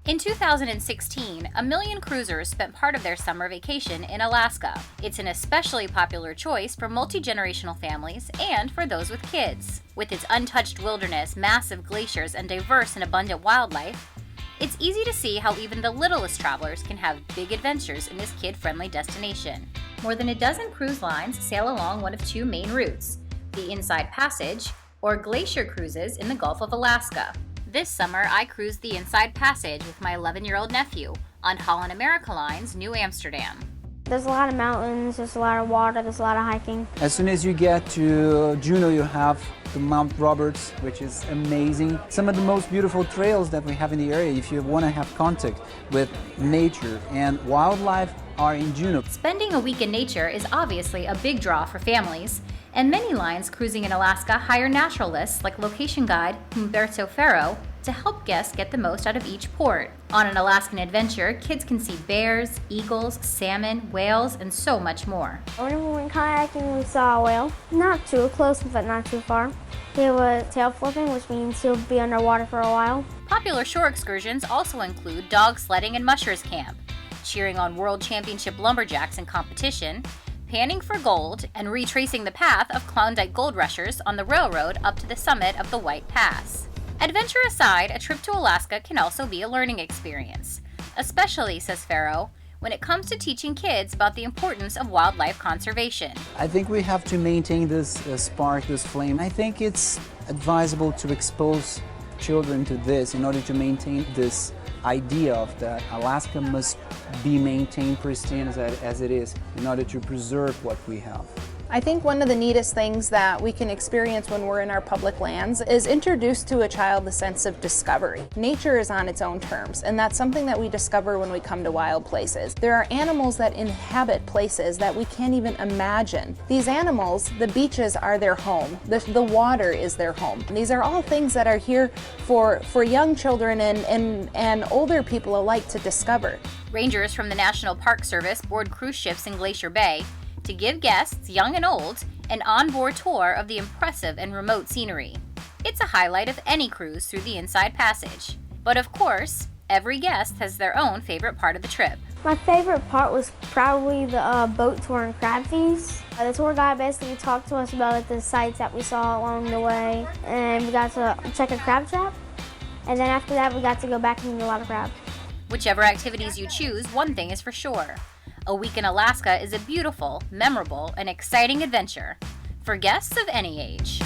In 2016, 1 million cruisers spent part of their summer vacation in Alaska. It's an especially popular choice for multi-generational families and for those with kids. With its untouched wilderness, massive glaciers, and diverse and abundant wildlife, it's easy to see how even the littlest travelers can have big adventures in this kid-friendly destination. More than a dozen cruise lines sail along one of two main routes, the Inside Passage or glacier cruises in the Gulf of Alaska. This summer, I cruised the Inside Passage with my 11-year-old nephew on Holland America Line's Nieuw Amsterdam. There's a lot of mountains, there's a lot of water, there's a lot of hiking. As soon as you get to Juneau, you have the Mount Roberts, which is amazing. Some of the most beautiful trails that we have in the area if you want to have contact with nature and wildlife are in Juneau. Spending a week in nature is obviously a big draw for families, and many lines cruising in Alaska hire naturalists like location guide Humberto Ferro to help guests get the most out of each port. On an Alaskan adventure, kids can see bears, eagles, salmon, whales, and so much more. Whenever we went kayaking, we saw a whale. Not too close, but not too far. He was tail flipping, which means he'll be underwater for a while. Popular shore excursions also include dog sledding and mushers camp, cheering on World Championship lumberjacks in competition, panning for gold, and retracing the path of Klondike gold rushers on the railroad up to the summit of the White Pass. Adventure aside, a trip to Alaska can also be a learning experience, especially, says Farrow, when it comes to teaching kids about the importance of wildlife conservation. I think we have to maintain this spark, this flame. I think it's advisable to expose children to this in order to maintain this idea of that Alaska must be maintained pristine as it is in order to preserve what we have. I think one of the neatest things that we can experience when we're in our public lands is introduce to a child the sense of discovery. Nature is on its own terms, and that's something that we discover when we come to wild places. There are animals that inhabit places that we can't even imagine. These animals, the beaches are their home. The water is their home. And these are all things that are here for young children and older people alike to discover. Rangers from the National Park Service board cruise ships in Glacier Bay to give guests, young and old, an onboard tour of the impressive and remote scenery. It's a highlight of any cruise through the Inside Passage. But of course, every guest has their own favorite part of the trip. My favorite part was probably the boat tour and crab feast. The tour guide basically talked to us about the sights that we saw along the way, and we got to check a crab trap. And then after that, we got to go back and eat a lot of crab. Whichever activities you choose, one thing is for sure. A week in Alaska is a beautiful, memorable, and exciting adventure for guests of any age.